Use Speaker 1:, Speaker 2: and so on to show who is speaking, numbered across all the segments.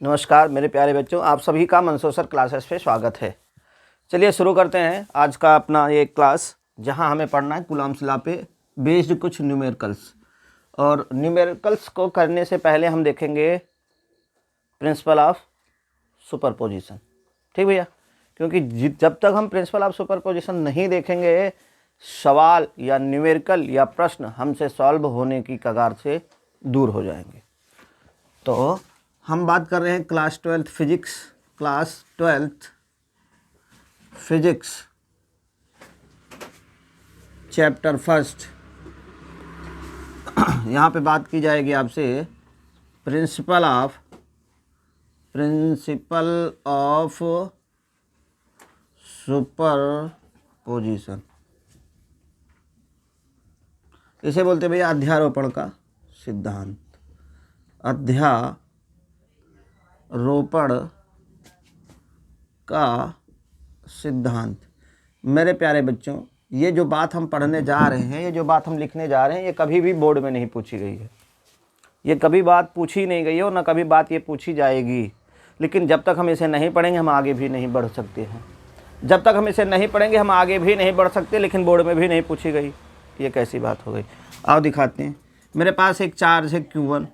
Speaker 1: नमस्कार मेरे प्यारे बच्चों, आप सभी का मंदसौर क्लासेस पे स्वागत है। चलिए शुरू करते हैं आज का अपना ये क्लास, जहां हमें पढ़ना है कूलम्ब्स लॉ पे बेस्ड कुछ न्यूमेरिकल्स। और न्यूमेरिकल्स को करने से पहले हम देखेंगे प्रिंसिपल ऑफ सुपरपोजिशन। ठीक भैया, क्योंकि जब तक हम प्रिंसिपल ऑफ सुपरपोजिशन नहीं देखेंगे, सवाल या न्यूमेरिकल या प्रश्न हमसे सॉल्व होने की कगार से दूर हो जाएंगे। तो हम बात कर रहे हैं class 12th physics chapter first. यहाँ पे बात की जाएगी आपसे प्रिंसिपल ऑफ सुपरपोजिशन। इसे बोलते हैं भैया अध्यारोपण का सिद्धांत। अध्यारोपण का सिद्धांत। मेरे प्यारे बच्चों, ये जो बात हम पढ़ने जा रहे हैं, ये जो बात हम लिखने जा रहे हैं, ये कभी भी बोर्ड में नहीं पूछी गई है। ये कभी बात पूछी नहीं गई है और ना कभी बात ये पूछी जाएगी। लेकिन जब तक हम इसे नहीं पढ़ेंगे हम आगे भी नहीं बढ़ सकते हैं। जब तक हम इसे नहीं पढ़ेंगे हम आगे भी नहीं बढ़ सकते, लेकिन बोर्ड में भी नहीं पूछी गई। ये कैसी बात हो गई? आओ दिखाते हैं। मेरे पास एक चार्ज है Q1।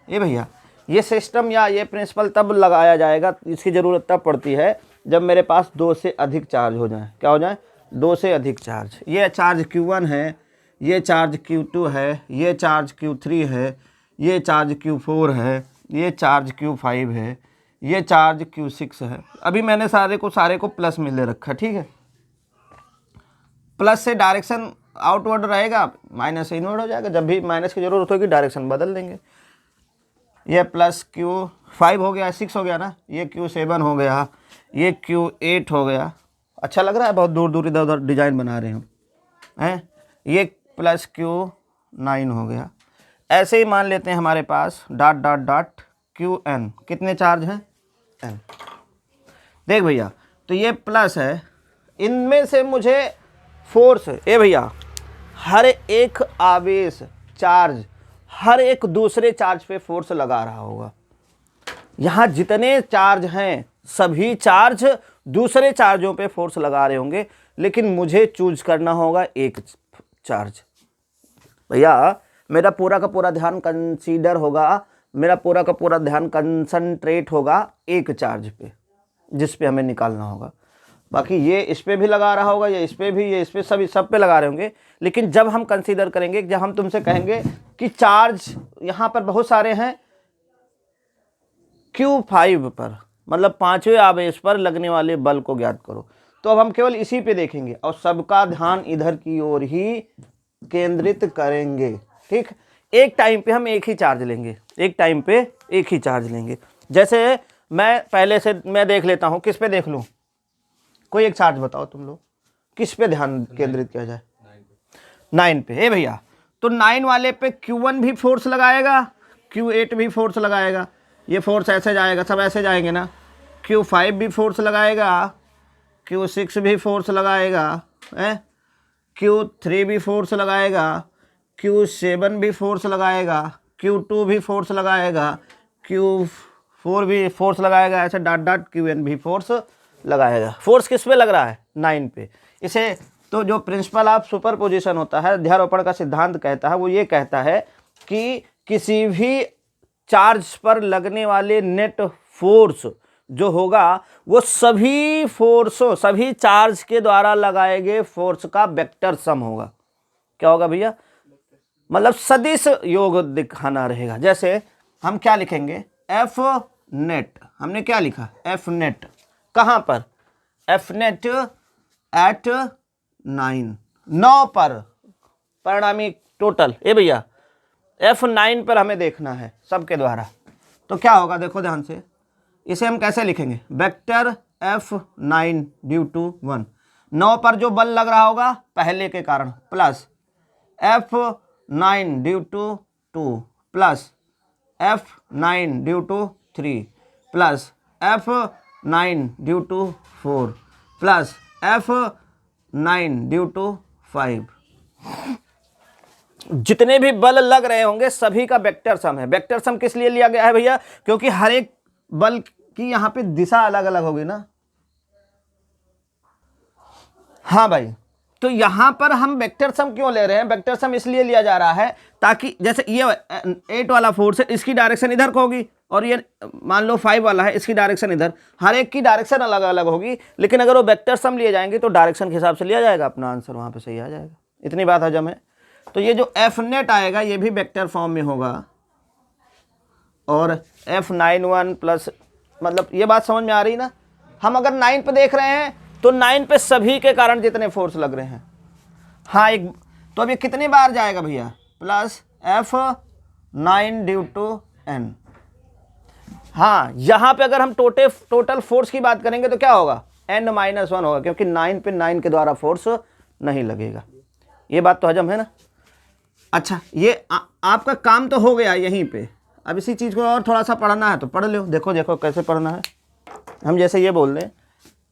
Speaker 1: ये भैया ये सिस्टम या ये प्रिंसिपल तब लगाया जाएगा, इसकी ज़रूरत तब पड़ती है जब मेरे पास 2 से अधिक चार्ज हो जाए। क्या हो जाए? 2 से अधिक चार्ज। ये चार्ज Q1 है, ये चार्ज Q2 है, ये चार्ज Q3 है, ये चार्ज Q4 है, ये चार्ज Q5 है, ये चार्ज Q6 है। अभी मैंने सारे को प्लस में ले रखा। ठीक है, प्लस से डायरेक्शन आउटवर्ड रहेगा, माइनस से इनवर्ड हो जाएगा। जब भी माइनस की ज़रूरत होगी डायरेक्शन बदल देंगे। ये प्लस Q5 हो गया, 6 हो गया ना, ये Q7 हो गया, ये Q8 हो गया। अच्छा लग रहा है? बहुत दूर दूर इधर उधर डिजाइन बना रहे हैं। ये प्लस Q9 हो गया। ऐसे ही मान लेते हैं हमारे पास डॉट डॉट डॉट Qn। कितने चार्ज हैं? n। देख भैया, तो ये प्लस है, इनमें से मुझे फोर्स, ये भैया हर एक आवेश चार्ज हर एक दूसरे चार्ज पे फोर्स लगा रहा होगा। यहाँ जितने चार्ज हैं सभी चार्ज दूसरे चार्जों पे फोर्स लगा रहे होंगे, लेकिन मुझे चूज करना होगा एक चार्ज। भैया मेरा पूरा का पूरा ध्यान कंसीडर होगा, मेरा पूरा का पूरा ध्यान कंसंट्रेट होगा एक चार्ज पे, जिस पे हमें निकालना होगा। बाकी ये इस पे भी लगा रहा होगा, ये इस पे भी, ये इस पे, सब पे लगा रहे होंगे। लेकिन जब हम कंसीडर करेंगे, जब हम तुमसे कहेंगे कि चार्ज यहाँ पर बहुत सारे हैं Q5 पर, मतलब 5वें आवेश पर लगने वाले बल को ज्ञात करो, तो अब हम केवल इसी पे देखेंगे और सबका ध्यान इधर की ओर ही केंद्रित करेंगे। ठीक, एक टाइम पे हम एक ही चार्ज लेंगे, एक टाइम पे एक ही चार्ज लेंगे। जैसे मैं पहले से मैं देख लेता हूँ, किस पे देख लूँ? कोई एक चार्ज बताओ तुम लोग, किस पे ध्यान केंद्रित किया जाए? 9 पे। ए भैया, तो 9 वाले पे Q1 भी फोर्स लगाएगा, Q8 भी फोर्स लगाएगा। ये फोर्स ऐसे जाएगा, सब ऐसे जाएंगे ना। Q5 भी फोर्स लगाएगा, Q6 भी फोर्स लगाएगा, Q3 भी फोर्स लगाएगा, Q7 भी फोर्स लगाएगा, Q2 भी फोर्स लगाएगा, Q4 भी फोर्स लगाएगा, ऐसे डॉट डॉट Qn भी फोर्स लगाएगा। फोर्स किस पे लग रहा है? 9 पे। इसे तो जो प्रिंसिपल ऑफ सुपरपोजिशन होता है, अध्यारोपण का सिद्धांत कहता है, वो ये कहता है कि किसी भी चार्ज पर लगने वाले नेट फोर्स जो होगा वो सभी फोर्सों, सभी चार्ज के द्वारा लगाए गए फोर्स का वेक्टर सम होगा। क्या होगा भैया? मतलब सदिश योग दिखाना रहेगा। जैसे हम क्या लिखेंगे? F net. हमने क्या लिखा? F net. कहाँ पर? F नेट एट 9 पर, परिणामी टोटल। ए भैया F9 पर हमें देखना है सबके द्वारा। तो क्या होगा देखो ध्यान से, इसे हम कैसे लिखेंगे? Vector F9 due to 1। 9 पर जो बल लग रहा होगा पहले के कारण, plus F9 due to 2, plus F9 due to 3, plus F9 due to 4, plus F9 due to 5। जितने भी बल लग रहे होंगे सभी का वेक्टर सम है। वेक्टर सम किस लिए लिया गया है भैया? क्योंकि हर एक बल्कि यहाँ पे दिशा अलग अलग होगी ना। हाँ भाई, तो यहाँ पर हम वेक्टर सम क्यों ले रहे हैं? वेक्टर सम इसलिए लिया जा रहा है ताकि जैसे ये 8 वाला फोर्स है, इसकी डायरेक्शन इधर को होगी, और ये मान लो 5 वाला है, इसकी डायरेक्शन इधर, हर एक की डायरेक्शन अलग अलग होगी, लेकिन अगर वो वेक्टर सम लिए जाएंगे तो डायरेक्शन के हिसाब से लिया जाएगा, अपना आंसर वहाँ पे सही आ जाएगा। इतनी बात हजम है। तो ये जो एफ नेट आएगा ये भी वेक्टर फॉर्म में होगा, और F91 प्लस, मतलब ये बात समझ में आ रही ना। हम अगर 9 पे देख रहे हैं तो 9 पे सभी के कारण जितने फोर्स लग रहे हैं, हाँ एक, तो अब ये कितनी बार जाएगा भैया? Plus F9 due to N। हाँ, यहाँ पे अगर हम टोटल फोर्स की बात करेंगे तो क्या होगा? N-1 होगा, क्योंकि 9 पे 9 के द्वारा फोर्स नहीं लगेगा। ये बात तो हजम है ना। अच्छा, ये आपका काम तो हो गया यहीं पे। अब इसी चीज़ को और थोड़ा सा पढ़ना है तो पढ़ लो। देखो देखो कैसे पढ़ना है। हम जैसे ये बोल रहे,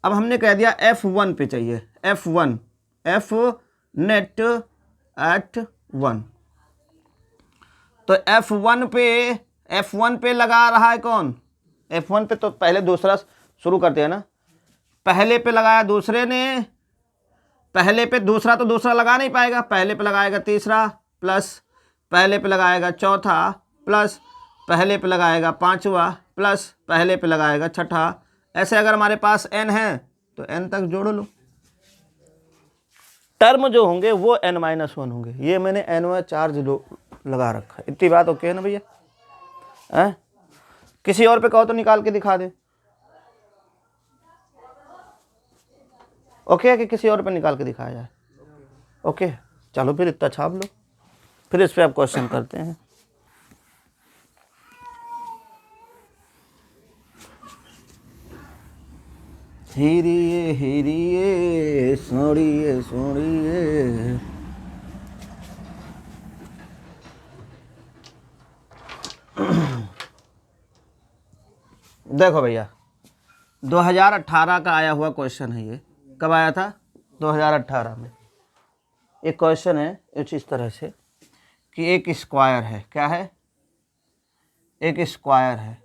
Speaker 1: अब हमने कह दिया F1 पे चाहिए, F1 F नेट एट 1, तो F1 पे लगा रहा है कौन? F1 पे तो पहले दूसरा शुरू करते हैं ना, पहले पे लगाया दूसरे ने, पहले पे दूसरा तो दूसरा लगा नहीं पाएगा, पहले पे लगाएगा तीसरा, प्लस पहले पे लगाएगा चौथा, प्लस पहले पे लगाएगा पांचवा, प्लस पहले पे लगाएगा छठा। ऐसे अगर हमारे पास n है तो n तक जोड़ लो। टर्म जो होंगे वो n-1 होंगे। ये मैंने n चार्ज लगा रखा है। इतनी बात ओके है ना भैया? किसी और पे कहो तो निकाल के दिखा दे। ओके है कि किसी और पे निकाल के दिखाया जाए? ओके, चलो फिर इतना छाप लो, फिर इस पे आप क्वेश्चन करते हैं। हीरिए हीरिए सोड़िए सोड़िए, देखो भैया 2018 का आया हुआ क्वेश्चन है ये। कब आया था? 2018 में। एक क्वेश्चन है कुछ इस तरह से कि एक स्क्वायर है, क्या है? एक स्क्वायर है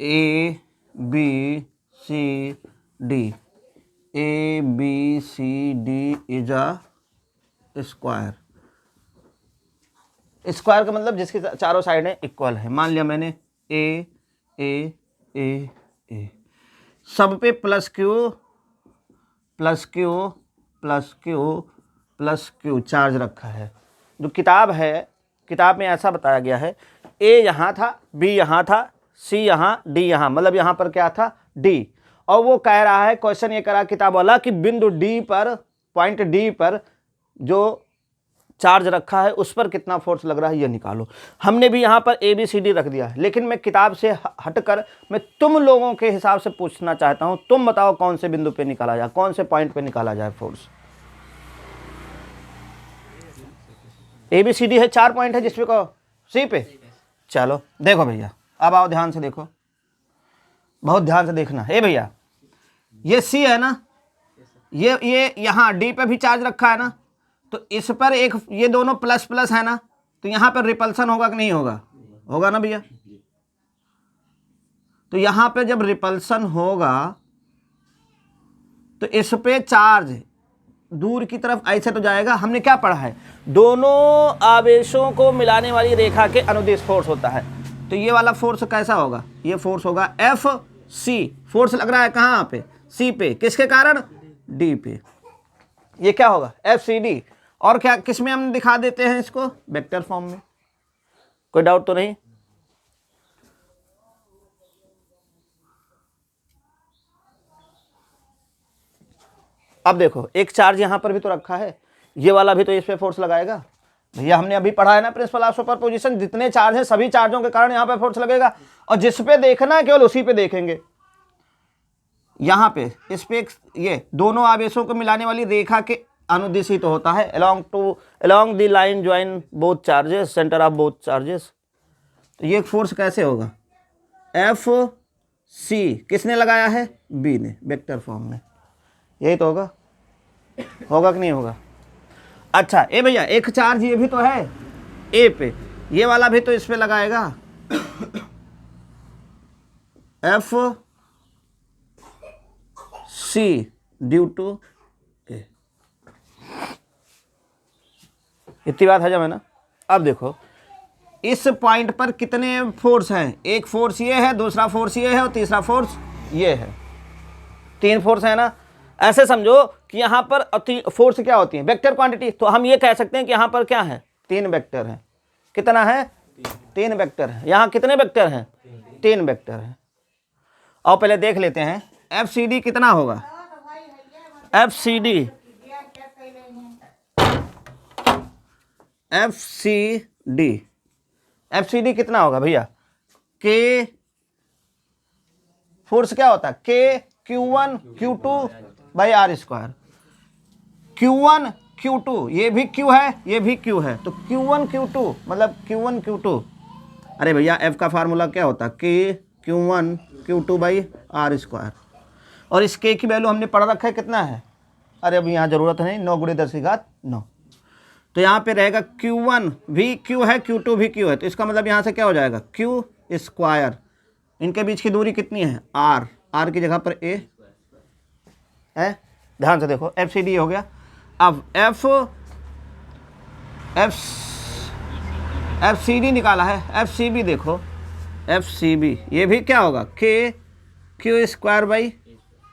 Speaker 1: A B C D, A B C D is a square. Square का मतलब जिसकी चारों साइडें इक्वल है। मान लिया मैंने ए ए ए ए, सब पे plus Q plus Q plus Q plus Q charge रखा है। जो किताब है, किताब में ऐसा बताया गया है, ए यहाँ था, बी यहाँ था, सी यहाँ, डी यहाँ, मतलब यहाँ पर क्या था? डी। और वो कह रहा है, क्वेश्चन ये करा किताब वाला कि बिंदु डी पर, पॉइंट डी पर जो चार्ज रखा है उस पर कितना फोर्स लग रहा है ये निकालो। हमने भी यहाँ पर ए बी सी डी रख दिया है, लेकिन मैं किताब से हटकर मैं तुम लोगों के हिसाब से पूछना चाहता हूँ। तुम बताओ कौन से बिंदु पे निकाला जाए, कौन से पॉइंट पे निकाला जाए force? A B C D है, 4 पॉइंट है, जिसपे कहो सी पे। चलो देखो भैया, अब आओ ध्यान से देखो, बहुत ध्यान से देखना है भैया। ये सी है ना, ये यहाँ डी पे भी चार्ज रखा है ना, तो इस पर एक, ये दोनों प्लस प्लस है ना, तो यहाँ पर रिपल्सन होगा कि नहीं होगा? होगा ना भैया। तो यहाँ पे जब रिपल्सन होगा तो इस पे चार्ज दूर की तरफ ऐसे तो जाएगा। हमने क्या पढ़ा है? दोनों आवेशों को मिलाने वाली रेखा के अनुदिश फोर्स होता है। तो ये वाला फोर्स कैसा होगा? ये फोर्स होगा एफ सी। फोर्स लग रहा है कहाँ पे? सी पे। किसके कारण? डी पे। ये क्या होगा? F C D. और क्या किस में हम दिखा देते हैं इसको? वेक्टर फॉर्म में। कोई डाउट तो नहीं? अब देखो, एक चार्ज यहां पर भी तो रखा है, ये वाला भी तो इस पे फोर्स लगाएगा भैया। हमने अभी पढ़ा है ना प्रिंसिपल ऑफ सुपरपोजिशन, जितने चार्ज हैं सभी चार्जों के कारण यहां पे फोर्स लगेगा, और जिस पे देखना है केवल उसी पे देखेंगे। यहां पे इस पे ये दोनों आवेशों को मिलाने वाली रेखा के अनुदिश ही तो होता है, along the line join both charges, centre of both charges. तो ये फोर्स कैसे होगा? एफ सी किसने लगाया है? बी ने, वेक्टर फॉर्म में। यही तो होगा, होगा कि नहीं होगा? अच्छा ए भैया, एक चार्ज ये भी तो है ए पे, ये वाला भी तो इस पे लगाएगा। एफ सी ड्यू टू ए। इतनी बात हजम है ना। अब देखो इस पॉइंट पर कितने फोर्स हैं, एक फोर्स ये है, दूसरा फोर्स ये है और तीसरा फोर्स ये है, 3 फोर्स है ना। ऐसे समझो कि यहाँ पर फोर्स क्या होती है, वेक्टर क्वांटिटी। तो हम ये कह सकते हैं कि यहाँ पर क्या है, 3 वेक्टर हैं। कितना है, 3 वेक्टर है। यहाँ कितने वेक्टर हैं, 3 वेक्टर हैं। और पहले देख लेते हैं एफ सी डी कितना होगा। F C D, F C D, F C D कितना होगा भैया, के फोर्स क्या होता है, के Q1 Q2 by R square. Q1 Q2, ये भी Q है ये भी Q है, तो Q1 Q2 मतलब Q1 Q2। अरे भैया F का फार्मूला क्या होता है, के Q1 Q2 by R square. और इस K की वैल्यू हमने पढ़ रखा है कितना है, अरे अब यहाँ ज़रूरत नहीं, 9 × 10⁻9। तो यहाँ पे रहेगा Q1 भी Q है, Q2 भी Q है, तो इसका मतलब यहाँ से क्या हो जाएगा, Q स्क्वायर। इनके बीच की दूरी कितनी है, R, R की जगह पर A है। ध्यान से देखो एफ सी डी हो गया। अब एफ सी डी निकाला है, एफ सी बी देखो, एफ सी बी ये भी क्या होगा, के Q square by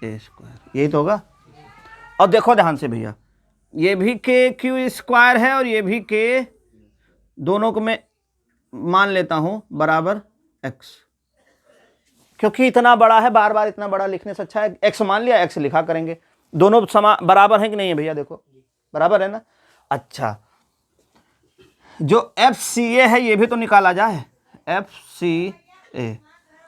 Speaker 1: A square, यही तो होगा। और देखो ध्यान से भैया, ये भी के क्यू स्क्वायर है और ये भी के, दोनों को मैं मान लेता हूँ बराबर एक्स, क्योंकि इतना बड़ा है, बार बार इतना बड़ा लिखने से अच्छा है एक्स मान लिया, एक्स लिखा करेंगे। दोनों बराबर हैं कि नहीं है भैया, देखो बराबर है ना। अच्छा, जो एफ सी ए है ये भी तो निकाला जाए, एफ सी ए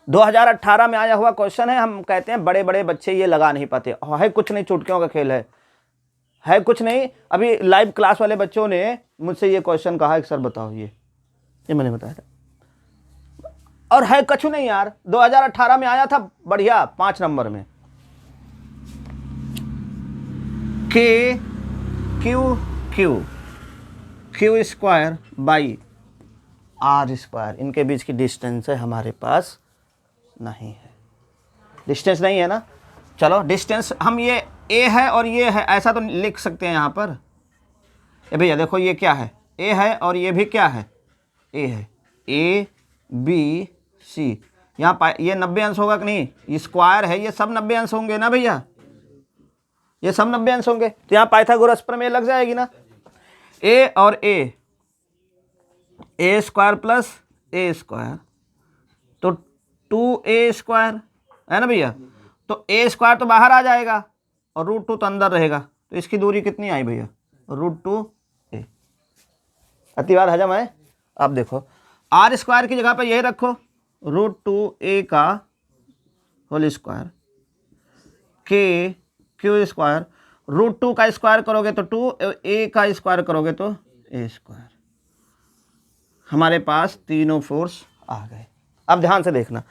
Speaker 1: 2018 में आया हुआ क्वेश्चन है। हम कहते हैं बड़े बड़े बच्चे ये लगा नहीं पाते, है कुछ नहीं, चुटकियों का खेल है कुछ नहीं। अभी लाइव क्लास वाले बच्चों ने मुझसे ये क्वेश्चन कहा कि सर बताओ ये मैंने बताया था, और है कछु नहीं यार, 2018 में आया था बढ़िया 5 नंबर में। K Q square by R square, इनके बीच की डिस्टेंस है हमारे पास नहीं है, डिस्टेंस नहीं है ना। चलो डिस्टेंस हम ये ए है और ये है, ऐसा तो लिख सकते हैं यहाँ पर। ए भैया देखो ये क्या है, ए है और ये भी क्या है, ए है, ए बी सी। यहाँ ये 90 अंश होगा कि नहीं, ये स्क्वायर है, ये सब 90 अंश होंगे ना भैया, ये सब 90 अंश होंगे। तो यहाँ पाइथागोरस प्रमेय लग जाएगी ना। ए और ए स्क्वायर प्लस ए स्क्वायर, तो 2a स्क्वायर है ना भैया। तो ए स्क्वायर तो बाहर आ जाएगा और √2 तो अंदर रहेगा, तो इसकी दूरी कितनी आई भैया, √2a। अति बात हजम है। अब देखो आर स्क्वायर की जगह पर यही रखो, √2a का whole square, K Q square, √2 का स्क्वायर करोगे तो 2, a का स्क्वायर करोगे तो a स्क्वायर। हमारे पास तीनों फोर्स आ गए। अब ध्यान से देखना,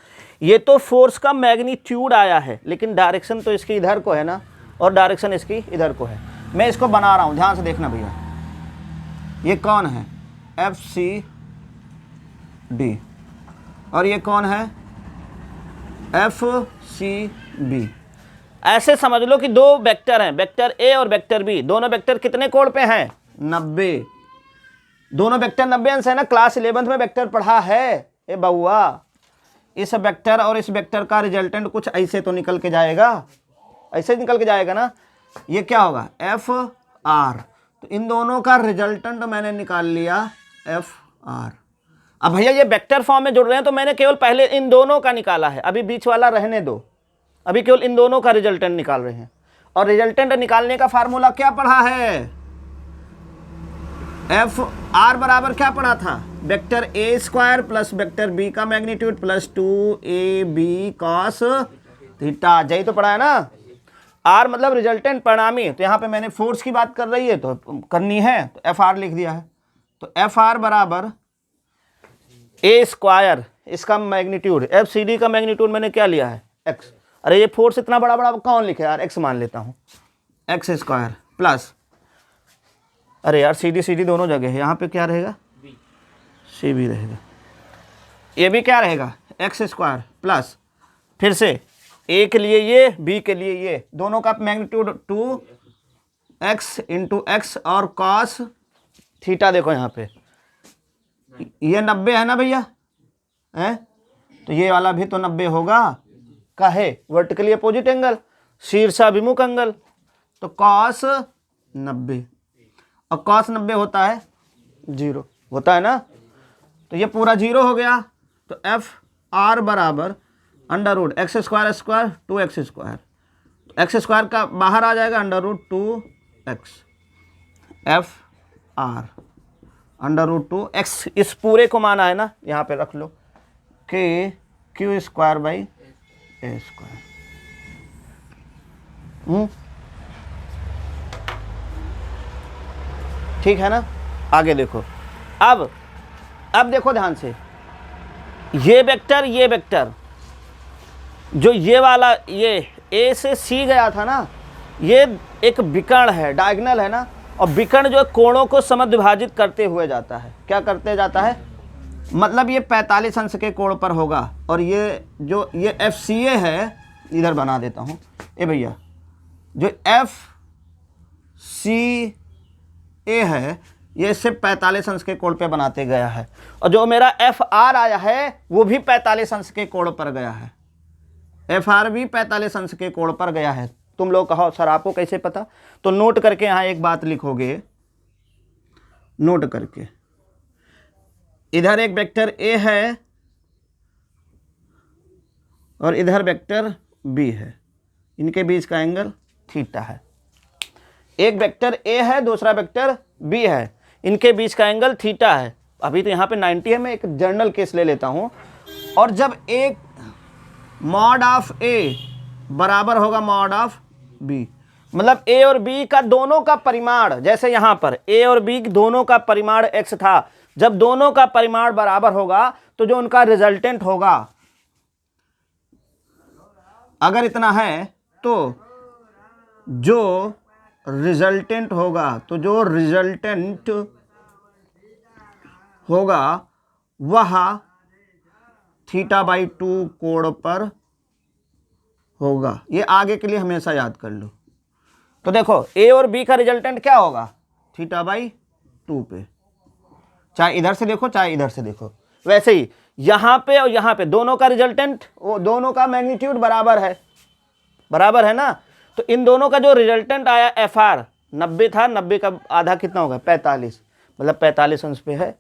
Speaker 1: ये तो फोर्स का मैग्नीट्यूड आया है, लेकिन डायरेक्शन तो इसकी इधर को है ना, और डायरेक्शन इसकी इधर को है। मैं इसको बना रहा हूँ, ध्यान से देखना भैया। ये कौन है, एफ सी डी, और ये कौन है, एफ सी बी। ऐसे समझ लो कि 2 वेक्टर हैं, वेक्टर ए और वेक्टर बी। दोनों वेक्टर कितने कोण पे हैं, 90। दोनों वेक्टर 90 अंश है ना, क्लास 11th में वेक्टर पढ़ा है ए बउआ। इस वेक्टर और इस वेक्टर का रिजल्टेंट कुछ ऐसे तो निकल के जाएगा, ऐसे निकल के जाएगा ना। ये क्या होगा, एफ आर। तो इन दोनों का रिजल्टेंट मैंने निकाल लिया एफ आर। अब भैया ये वेक्टर फॉर्म में जुड़ रहे हैं, तो मैंने केवल पहले इन दोनों का निकाला है, अभी बीच वाला रहने दो, अभी केवल इन दोनों का रिजल्टेंट निकाल रहे हैं। और रिजल्टेंट निकालने का फार्मूला क्या पढ़ा है, एफ आर बराबर क्या पढ़ा था, vector A square plus vector B का मैग्नीट्यूड प्लस 2ab cos थीटा। यही तो पढ़ा है ना। आर मतलब रिजल्टेंट, परिणामी। तो यहाँ पे मैंने फोर्स की बात कर रही है तो करनी है, तो एफ आर लिख दिया है। तो एफ आर बराबर ए स्क्वायर, इसका मैग्नीट्यूड, एफ सी डी का मैग्नीट्यूड मैंने क्या लिया है, एक्स। अरे ये फोर्स इतना बड़ा बड़ा कौन लिखे यार, एक्स मान लेता हूँ, एक्स स्क्वायर प्लस, अरे यार सी डी दोनों जगह है, यहाँ पे क्या रहेगा, सी बी रहेगा। ये भी क्या रहेगा, एक्स स्क्वायर प्लस फिर से ए के लिए ये, बी के लिए ये, दोनों का मैग्नीट्यूड 2x इंटू एक्स और कॉस थीटा। देखो यहाँ पे ये 90 है ना भैया, है तो ये वाला भी तो 90 होगा। काहे? वर्टिकली अपोजिट एंगल, शीर्षाभिमुख एंगल, तो कॉस 90, और कॉस 90 होता है 0, होता है ना, तो ये पूरा 0 हो गया। तो एफ आर बराबर under root X square square 2x², X square का बाहर आ जाएगा under root 2x, F R under root 2x, इस पूरे को माना है ना, यहाँ पे रख लो K Q square by A square. ठीक है ना। आगे देखो, अब देखो ध्यान से, ये वेक्टर जो ये वाला ये ए से सी गया था ना, ये एक विकर्ण है, डायगोनल है ना, और विकर्ण जो कोणों को समद्विभाजित करते हुए जाता है। क्या करते जाता है? मतलब ये 45 अंश के कोण पर होगा, और ये जो ये एफ सी ए है, इधर बना देता हूँ ए भैया, जो एफ सी ए है ये इससे 45 अंश के कोण पे बनाते गया है, और जो मेरा एफ आर आया है वो भी 45 अंश के कोण पर गया है, एफ आर भी 45 अंश के कोण पर गया है। तुम लोग कहो सर आपको कैसे पता? तो नोट करके यहाँ एक बात लिखोगे, नोट करके, इधर एक वेक्टर ए है और इधर वेक्टर बी है, इनके बीच का एंगल थीटा है। एक वेक्टर ए है, दूसरा वेक्टर बी है, इनके बीच का एंगल थीटा है। अभी तो यहाँ पे 90 है, मैं एक जनरल केस ले लेता हूँ। और जब एक मॉड ऑफ ए बराबर होगा मॉड ऑफ बी, मतलब ए और बी का दोनों का परिमाण, जैसे यहाँ पर ए और बी दोनों का परिमाण x था, जब दोनों का परिमाण बराबर होगा तो जो उनका रिजल्टेंट होगा, अगर इतना है तो जो रिजल्टेंट होगा वह θ/2 कोण पर होगा। ये आगे के लिए हमेशा याद कर लो। तो देखो ए और बी का रिजल्टेंट क्या होगा? θ/2 पे, चाहे इधर से देखो चाहे इधर से देखो। वैसे ही यहाँ पे और यहाँ पे दोनों का रिजल्टेंट, वो दोनों का मैग्नीट्यूड बराबर है ना। तो इन दोनों का जो रिजल्टेंट आया एफ आर 90 था, 90 का आधा कितना होगा? 45, मतलब 45 अंश पे है।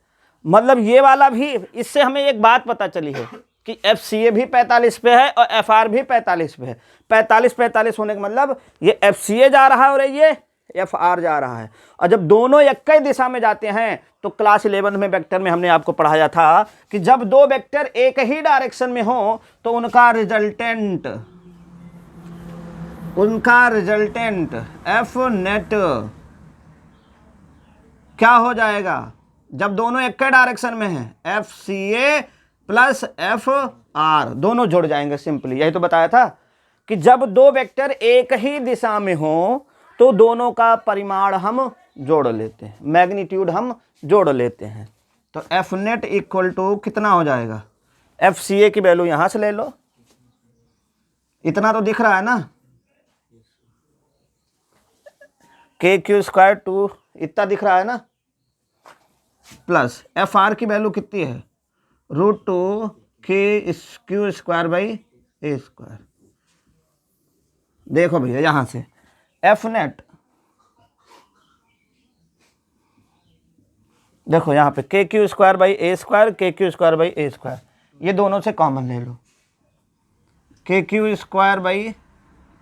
Speaker 1: मतलब ये वाला भी, इससे हमें एक बात पता चली है कि एफ सी ए भी 45 पे है और एफ आर भी 45 पे है। 45 होने का मतलब ये एफ सी ए जा रहा है और ये एफ आर जा रहा है। और जब दोनों एक ही दिशा में जाते हैं तो क्लास 11 में वेक्टर में हमने आपको पढ़ाया था कि जब दो वेक्टर एक ही डायरेक्शन में हो तो उनका रिजल्टेंट एफ नेट क्या हो जाएगा? जब दोनों एक ही डायरेक्शन में हैं, एफ सी ए प्लस एफ आर दोनों जुड़ जाएंगे। सिंपली यही तो बताया था कि जब दो वेक्टर एक ही दिशा में हो तो दोनों का परिमाण हम जोड़ लेते हैं, मैग्नीट्यूड हम जोड़ लेते हैं। तो एफ नेट इक्वल टू कितना हो जाएगा? एफ सी ए की वैल्यू यहां से ले लो, इतना तो दिख रहा है ना, के क्यू स्क्वायर 2 इतना दिख रहा है ना, प्लस एफ आर की वैल्यू कितनी है? √2 के Q square by A square. देखो भैया यहां से एफ नेट, देखो यहाँ पे K Q square by A square, K Q square by A square, ये दोनों से कॉमन ले लो, K Q square by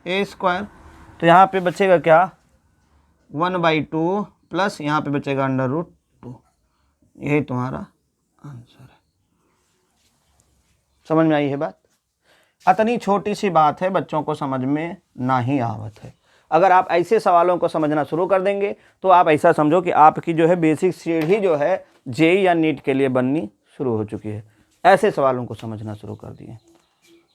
Speaker 1: A square. तो यहाँ पे बचेगा क्या? 1/2 प्लस यहाँ पे बचेगा √2। यही तुम्हारा आंसर है। समझ में आई है बात? इतनी छोटी सी बात है, बच्चों को समझ में ना ही आवत है। अगर आप ऐसे सवालों को समझना शुरू कर देंगे तो आप ऐसा समझो कि आपकी जो है बेसिक सीढ़ी जो है जेईई या नीट के लिए बननी शुरू हो चुकी है। ऐसे सवालों को समझना शुरू कर दिए।